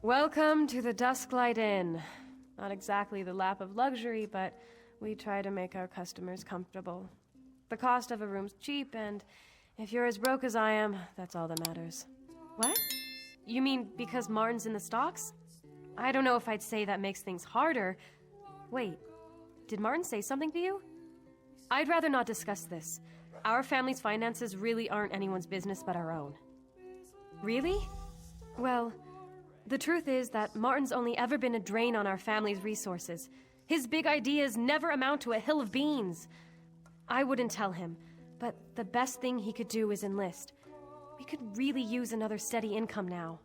Welcome to the Dusklight Inn. Not exactly the lap of luxury, but we try to make our customers comfortable. The cost of a room's cheap, and if you're as broke as I am, that's all that matters. What? You mean because Martin's in the stocks? I don't know if I'd say that makes things harder. Wait, did Martin say something to you? I'd rather not discuss this. Our family's finances really aren't anyone's business but our own. Really? Well, the truth is that Martin's only ever been a drain on our family's resources. His big ideas never amount to a hill of beans. I wouldn't tell him, but the best thing he could do is enlist. We could really use another steady income now.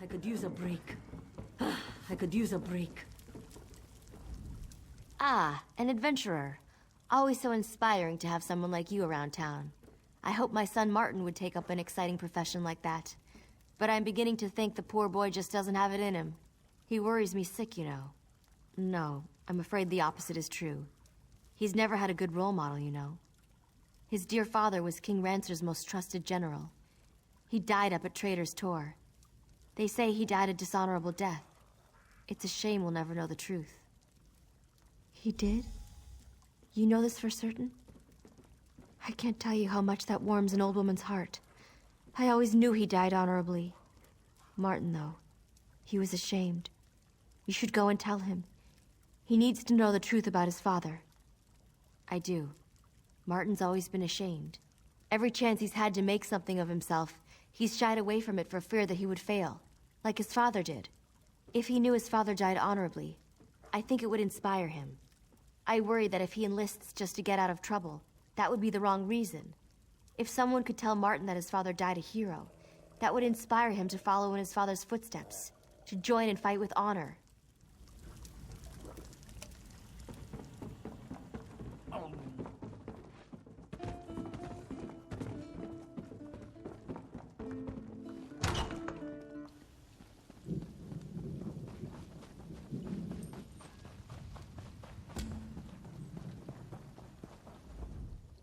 I could use a break. I could use a break. Ah, an adventurer. Always so inspiring to have someone like you around town. I hope my son Martin would take up an exciting profession like that. But I'm beginning to think the poor boy just doesn't have it in him. He worries me sick, you know. No, I'm afraid the opposite is true. He's never had a good role model, you know. His dear father was King Rancer's most trusted general. He died up at Trader's Tor. They say he died a dishonorable death. It's a shame we'll never know the truth. He did? You know this for certain? I can't tell you how much that warms an old woman's heart. I always knew he died honorably. Martin, though, he was ashamed. You should go and tell him. He needs to know the truth about his father. I do. Martin's always been ashamed. Every chance he's had to make something of himself, he's shied away from it for fear that he would fail, like his father did. If he knew his father died honorably, I think it would inspire him. I worry that if he enlists just to get out of trouble, that would be the wrong reason. If someone could tell Martin that his father died a hero, that would inspire him to follow in his father's footsteps, to join and fight with honor.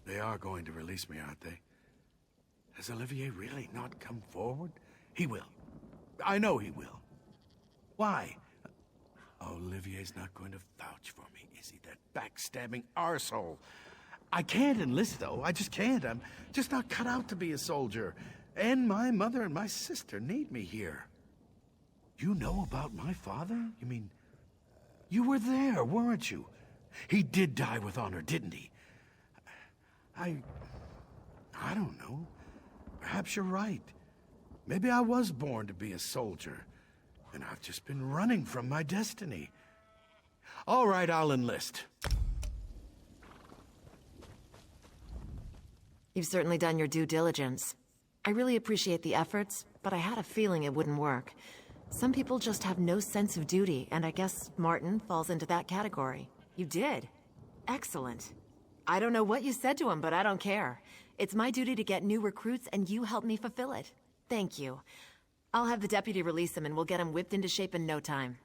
They are going to release me, aren't they? Has Olivier really not come forward? He will. I know he will. Why? Olivier's not going to vouch for me, is he? That backstabbing arsehole. I can't enlist, though. I just can't. I'm just not cut out to be a soldier. And my mother and my sister need me here. You know about my father? You mean, you were there, weren't you? He did die with honor, didn't he? I don't know. Perhaps you're right. Maybe I was born to be a soldier, and I've just been running from my destiny. All right, I'll enlist. You've certainly done your due diligence. I really appreciate the efforts, but I had a feeling it wouldn't work. Some people just have no sense of duty, and I guess Martin falls into that category. You did. Excellent. I don't know what you said to him, but I don't care. It's my duty to get new recruits, and you helped me fulfill it. Thank you. I'll have the deputy release him, and we'll get him whipped into shape in no time.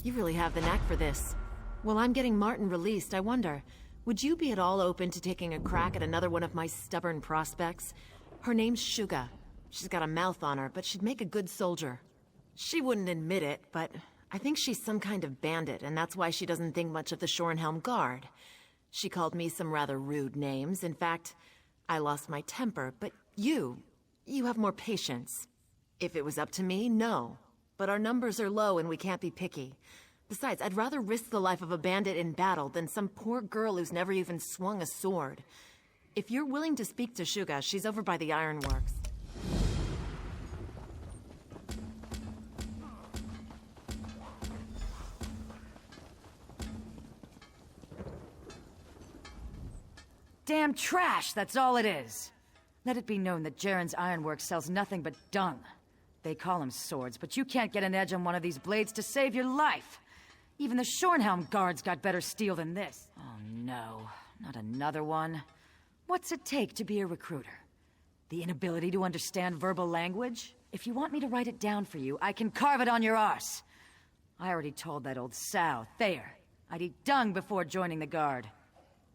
You really have the knack for this. Well, I'm getting Martin released. I wonder, would you be at all open to taking a crack at another one of my stubborn prospects? Her name's Suga. She's got a mouth on her, but she'd make a good soldier. She wouldn't admit it, but I think she's some kind of bandit, and that's why she doesn't think much of the Shorenhelm Guard. She called me some rather rude names. In fact, I lost my temper, but you have more patience. If it was up to me, no. But our numbers are low and we can't be picky. Besides, I'd rather risk the life of a bandit in battle than some poor girl who's never even swung a sword. If you're willing to speak to Suga, she's over by the ironworks. Damn trash, that's all it is. Let it be known that Jaren's ironworks sells nothing but dung. They call them swords, but you can't get an edge on one of these blades to save your life. Even the Shorenhelm guards got better steel than this. Oh no, not another one. What's it take to be a recruiter? The inability to understand verbal language? If you want me to write it down for you, I can carve it on your arse. I already told that old sow, Thayer. I'd eat dung before joining the Guard.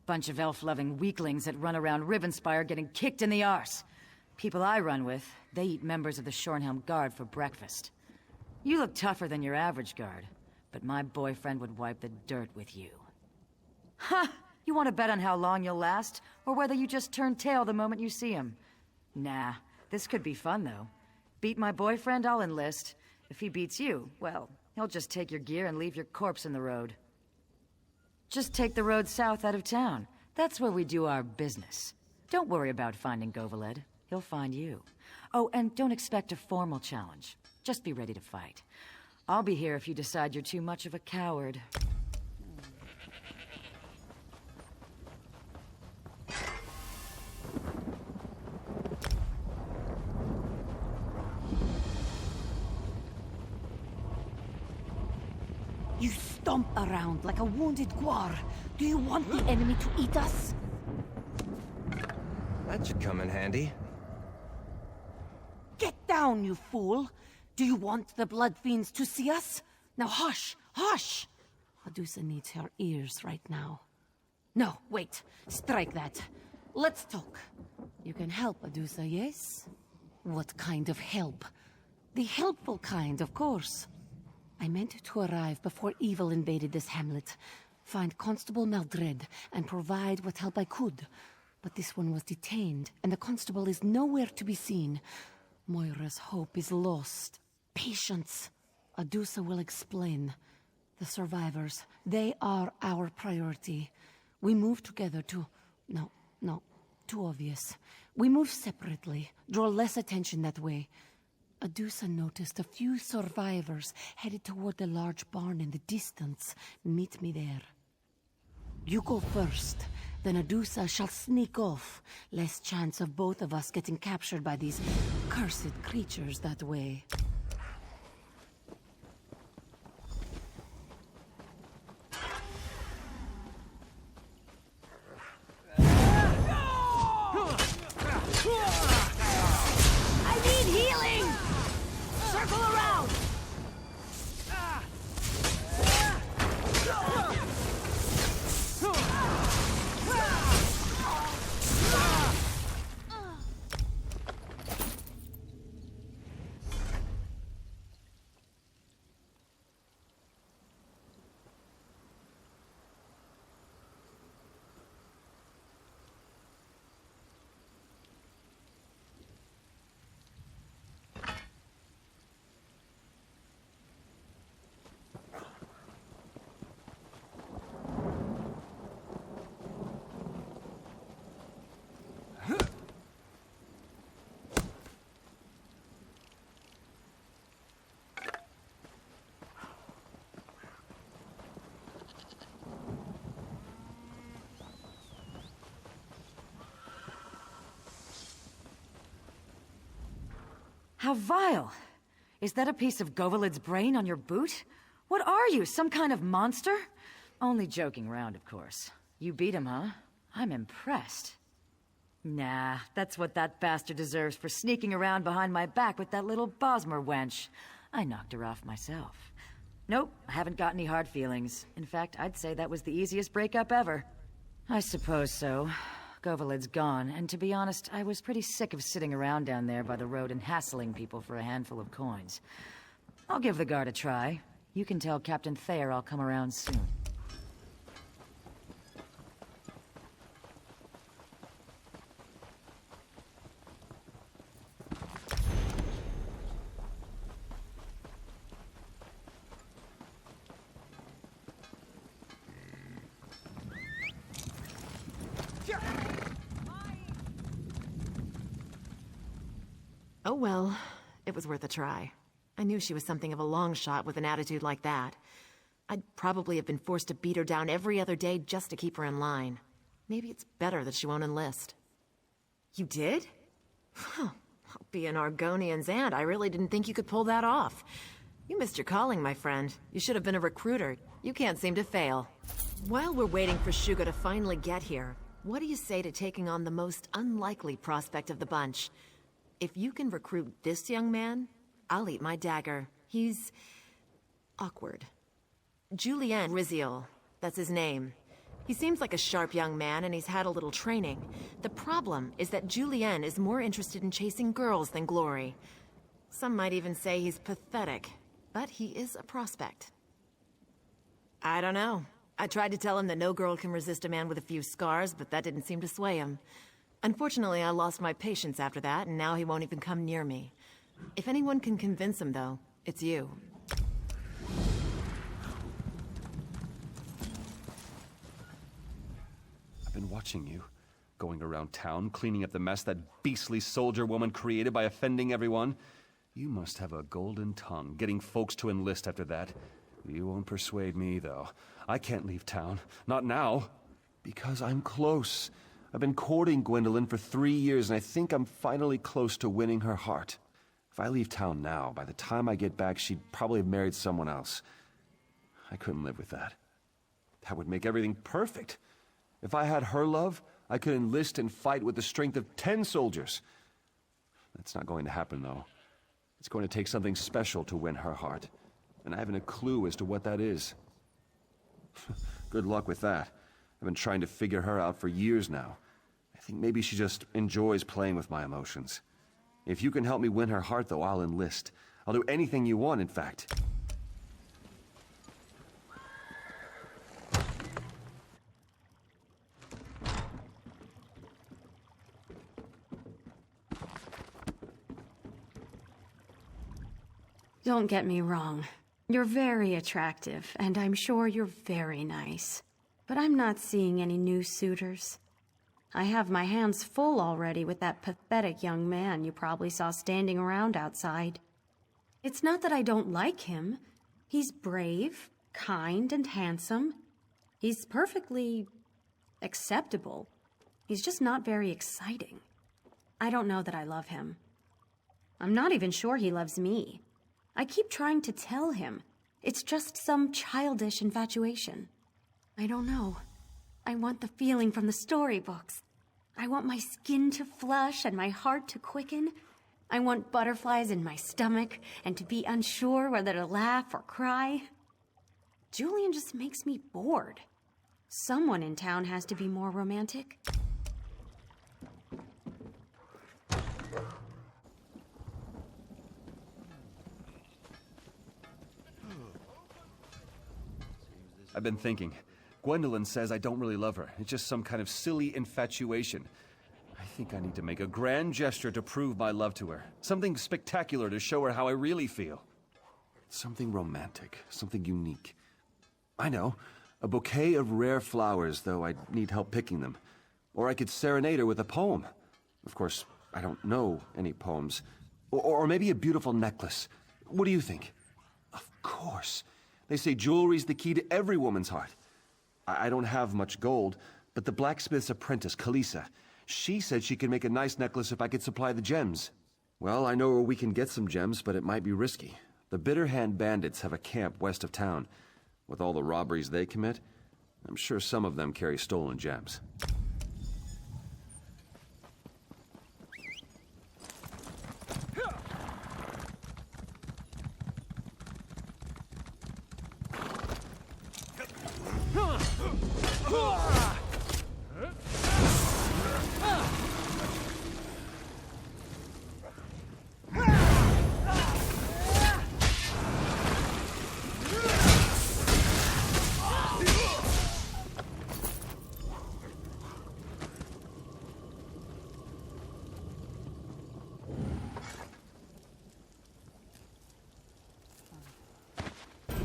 Bunch of elf-loving weaklings that run around Rivenspire getting kicked in the arse. People I run with, they eat members of the Shornhelm Guard for breakfast. You look tougher than your average guard, but my boyfriend would wipe the dirt with you. Ha! You want to bet on how long you'll last, or whether you just turn tail the moment you see him? Nah, this could be fun, though. Beat my boyfriend, I'll enlist. If he beats you, well, he'll just take your gear and leave your corpse in the road. Just take the road south out of town. That's where we do our business. Don't worry about finding Goveled. He'll find you. Oh, and don't expect a formal challenge. Just be ready to fight. I'll be here if you decide you're too much of a coward. You stomp around like a wounded guar. Do you want the enemy to eat us? That should come in handy. Get down, you fool! Do you want the blood fiends to see us? Now hush, hush! Adusa needs her ears right now. No, wait. Strike that. Let's talk. You can help, Adusa, yes? What kind of help? The helpful kind, of course. I meant to arrive before evil invaded this hamlet, find Constable Meldred, and provide what help I could. But this one was detained, and the constable is nowhere to be seen. Moira's hope is lost. Patience. Adusa will explain. The survivors, they are our priority. We move together to... No, too obvious. We move separately, draw less attention that way. Adusa noticed a few survivors headed toward the large barn in the distance. Meet me there. You go first, then Adusa shall sneak off. Less chance of both of us getting captured by these cursed creatures that way. I need healing! Circle around! How vile! Is that a piece of Goveled's brain on your boot? What are you, some kind of monster? Only joking around, of course. You beat him, huh? I'm impressed. Nah, that's what that bastard deserves for sneaking around behind my back with that little Bosmer wench. I knocked her off myself. Nope, I haven't got any hard feelings. In fact, I'd say that was the easiest breakup ever. I suppose so. Goveled's gone, and to be honest, I was pretty sick of sitting around down there by the road and hassling people for a handful of coins. I'll give the guard a try. You can tell Captain Thayer I'll come around soon. Oh well, it was worth a try. I knew she was something of a long shot with an attitude like that. I'd probably have been forced to beat her down every other day just to keep her in line. Maybe it's better that she won't enlist. You did? Huh. Being Argonian's aunt, I really didn't think you could pull that off. You missed your calling, my friend. You should have been a recruiter. You can't seem to fail. While we're waiting for Shugo to finally get here, what do you say to taking on the most unlikely prospect of the bunch? If you can recruit this young man, I'll eat my dagger. He's... awkward. Julien Riziol. that's his name. He seems like a sharp young man, and he's had a little training. The problem is that Julienne is more interested in chasing girls than glory. Some might even say he's pathetic, but he is a prospect. I don't know. I tried to tell him that no girl can resist a man with a few scars, but that didn't seem to sway him. Unfortunately, I lost my patience after that, and now he won't even come near me. If anyone can convince him, though, it's you. I've been watching you, going around town, cleaning up the mess that beastly soldier woman created by offending everyone. You must have a golden tongue, getting folks to enlist after that. You won't persuade me, though. I can't leave town. Not now. Because I'm close. I've been courting Gwendolyn for 3 years, and I think I'm finally close to winning her heart. If I leave town now, by the time I get back, she'd probably have married someone else. I couldn't live with that. That would make everything perfect. If I had her love, I could enlist and fight with the strength of 10 soldiers. That's not going to happen, though. It's going to take something special to win her heart. And I haven't a clue as to what that is. Good luck with that. I've been trying to figure her out for years now. I think maybe she just enjoys playing with my emotions. If you can help me win her heart, though, I'll enlist. I'll do anything you want, in fact. Don't get me wrong. You're very attractive, and I'm sure you're very nice. But I'm not seeing any new suitors. I have my hands full already with that pathetic young man you probably saw standing around outside. It's not that I don't like him. He's brave, kind, and handsome. He's perfectly acceptable. He's just not very exciting. I don't know that I love him. I'm not even sure he loves me. I keep trying to tell him. It's just some childish infatuation. I don't know. I want the feeling from the storybooks. I want my skin to flush and my heart to quicken. I want butterflies in my stomach and to be unsure whether to laugh or cry. Julian just makes me bored. Someone in town has to be more romantic. I've been thinking. Gwendolyn says I don't really love her. It's just some kind of silly infatuation. I think I need to make a grand gesture to prove my love to her. Something spectacular to show her how I really feel. Something romantic. Something unique. I know. A bouquet of rare flowers, though I'd need help picking them. Or I could serenade her with a poem. Of course, I don't know any poems. Or maybe a beautiful necklace. What do you think? Of course. They say jewelry's the key to every woman's heart. I don't have much gold, but the blacksmith's apprentice, Kalisa, she said she could make a nice necklace if I could supply the gems. Well, I know where we can get some gems, but it might be risky. The Bitter Hand bandits have a camp west of town. With all the robberies they commit, I'm sure some of them carry stolen gems.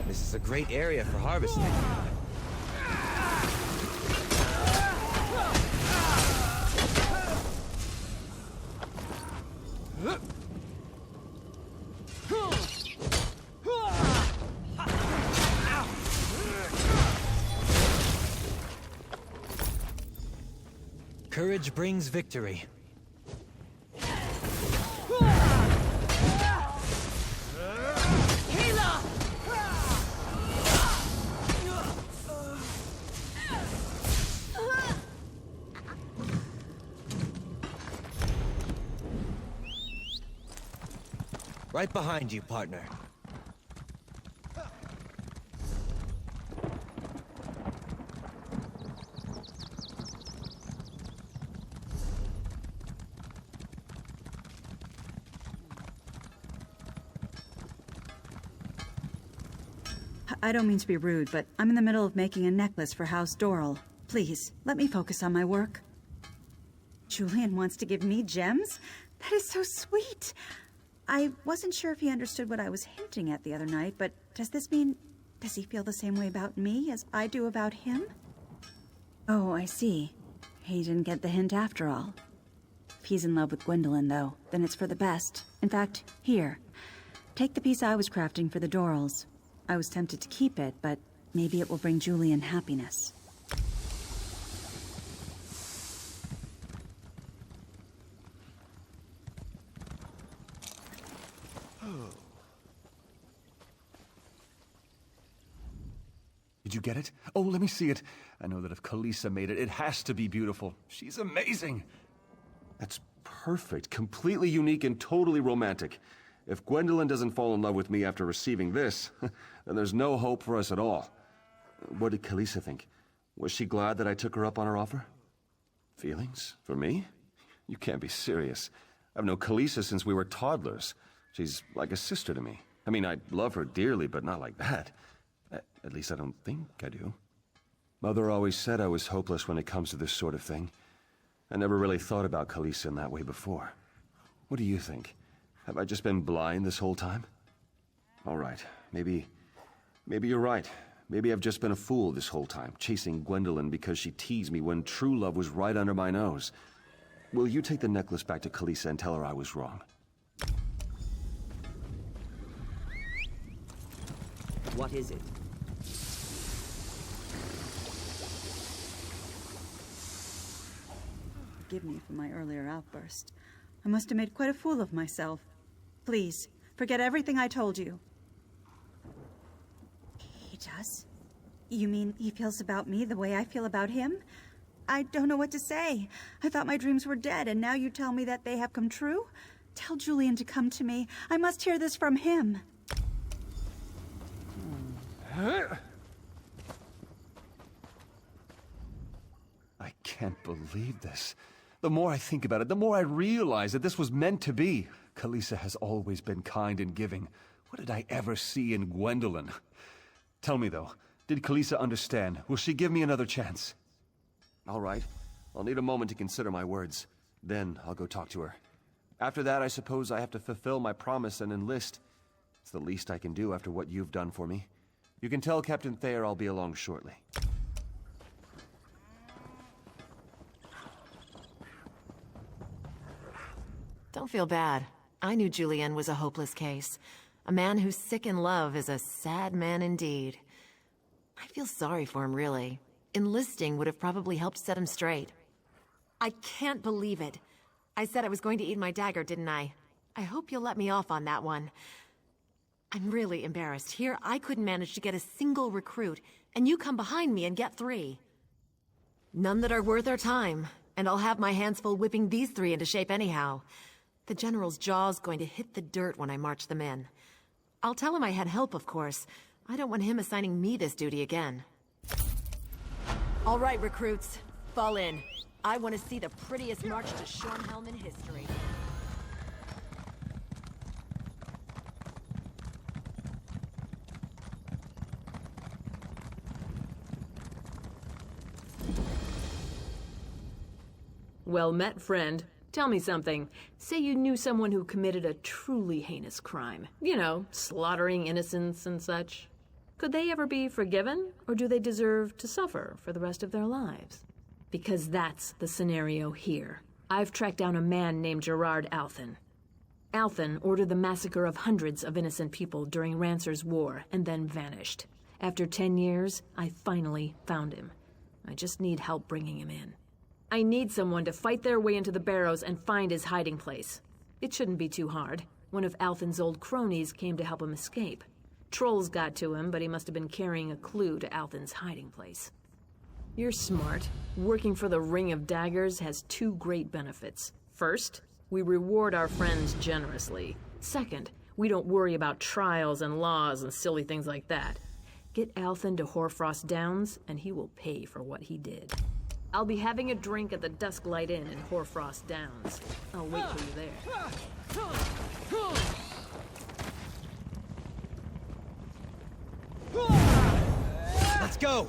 This is a great area for harvesting. Courage brings victory. Right behind you, partner. I don't mean to be rude, but I'm in the middle of making a necklace for House Doral. Please, let me focus on my work. Julian wants to give me gems? That is so sweet. I wasn't sure if he understood what I was hinting at the other night, but does this mean... does he feel the same way about me as I do about him? Oh, I see. He didn't get the hint after all. If he's in love with Gwendolyn, though, then it's for the best. In fact, here. Take the piece I was crafting for the Dorals. I was tempted to keep it, but maybe it will bring Julian happiness. Did you get it? Oh, let me see it. I know that if Kalisa made it, it has to be beautiful. She's amazing. That's perfect, completely unique and totally romantic. If Gwendolyn doesn't fall in love with me after receiving this, then there's no hope for us at all. What did Kalisa think? Was she glad that I took her up on her offer? Feelings? For me? You can't be serious. I've known Kalisa since we were toddlers. She's like a sister to me. I mean, I love her dearly, but not like that. At least I don't think I do. Mother always said I was hopeless when it comes to this sort of thing. I never really thought about Kalisa in that way before. What do you think? Have I just been blind this whole time? All right, maybe you're right. Maybe I've just been a fool this whole time, chasing Gwendolyn because she teased me when true love was right under my nose. Will you take the necklace back to Kalisa and tell her I was wrong? What is it? Forgive me for my earlier outburst. I must have made quite a fool of myself. Please, forget everything I told you. He does? You mean he feels about me the way I feel about him? I don't know what to say. I thought my dreams were dead, and now you tell me that they have come true? Tell Julian to come to me. I must hear this from him. I can't believe this. The more I think about it, the more I realize that this was meant to be. Kalisa has always been kind and giving. What did I ever see in Gwendolyn? Tell me, though, did Kalisa understand? Will she give me another chance? All right. I'll need a moment to consider my words. Then I'll go talk to her. After that, I suppose I have to fulfill my promise and enlist. It's the least I can do after what you've done for me. You can tell Captain Thayer I'll be along shortly. Don't feel bad. I knew Julian was a hopeless case. A man who's sick in love is a sad man indeed. I feel sorry for him, really. Enlisting would have probably helped set him straight. I can't believe it. I said I was going to eat my dagger, didn't I? I hope you'll let me off on that one. I'm really embarrassed. Here, I couldn't manage to get a single recruit, and you come behind me and get 3. None that are worth our time, and I'll have my hands full whipping these 3 into shape anyhow. The General's jaw's going to hit the dirt when I march them in. I'll tell him I had help, of course. I don't want him assigning me this duty again. All right, recruits. Fall in. I want to see the prettiest march to Shornhelm in history. Well met, friend. Tell me something. Say you knew someone who committed a truly heinous crime. You know, slaughtering innocents and such. Could they ever be forgiven, or do they deserve to suffer for the rest of their lives? Because that's the scenario here. I've tracked down a man named Gerard Althen. Althen ordered the massacre of hundreds of innocent people during Rancer's War, and then vanished. After 10 years, I finally found him. I just need help bringing him in. I need someone to fight their way into the barrows and find his hiding place. It shouldn't be too hard. One of Althen's old cronies came to help him escape. Trolls got to him, but he must have been carrying a clue to Althen's hiding place. You're smart. Working for the Ring of Daggers has 2 great benefits. First, we reward our friends generously. Second, we don't worry about trials and laws and silly things like that. Get Althen to Hoarfrost Downs, and he will pay for what he did. I'll be having a drink at the Dusklight Inn in Hoarfrost Downs. I'll wait for you there. go!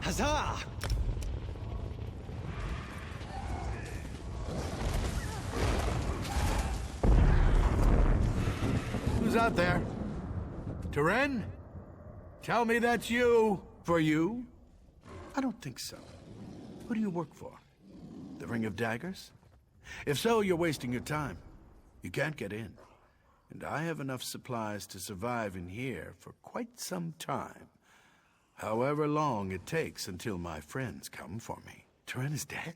Huzzah! Who's out there? Teren? Tell me that's you. For you? I don't think so. Who do you work for? The Ring of Daggers? If so, you're wasting your time. You can't get in. And I have enough supplies to survive in here for quite some time. However long it takes until my friends come for me. Teren is dead?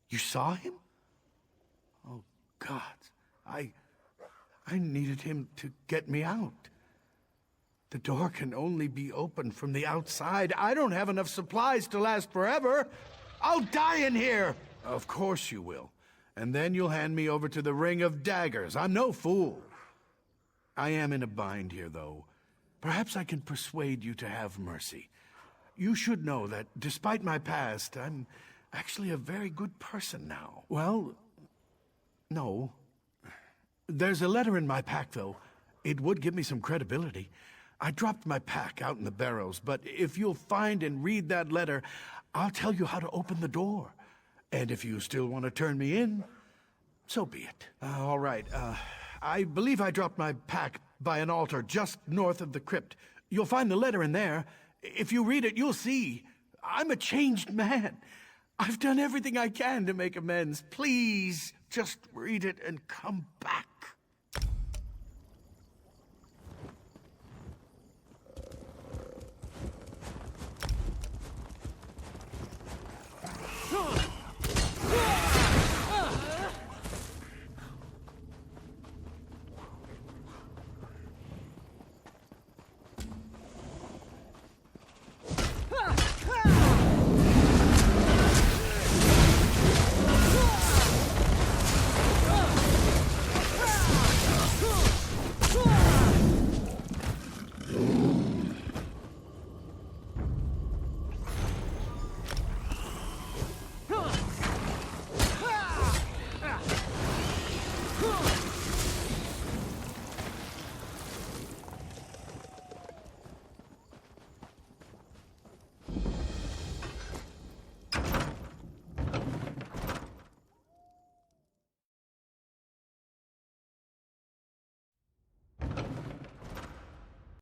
You saw him? Oh, God. I needed him to get me out. The door can only be opened from the outside. I don't have enough supplies to last forever. I'll die in here. Of course you will. And then you'll hand me over to the Ring of Daggers. I'm no fool. I am in a bind here, though. Perhaps I can persuade you to have mercy. You should know that, despite my past, I'm actually a very good person now. Well, no. There's a letter in my pack, though. It would give me some credibility. I dropped my pack out in the barrows, but if you'll find and read that letter, I'll tell you how to open the door. And if you still want to turn me in, so be it. All right, I believe I dropped my pack by an altar just north of the crypt. You'll find the letter in there. If you read it, you'll see. I'm a changed man. I've done everything I can to make amends. Please, just read it and come back.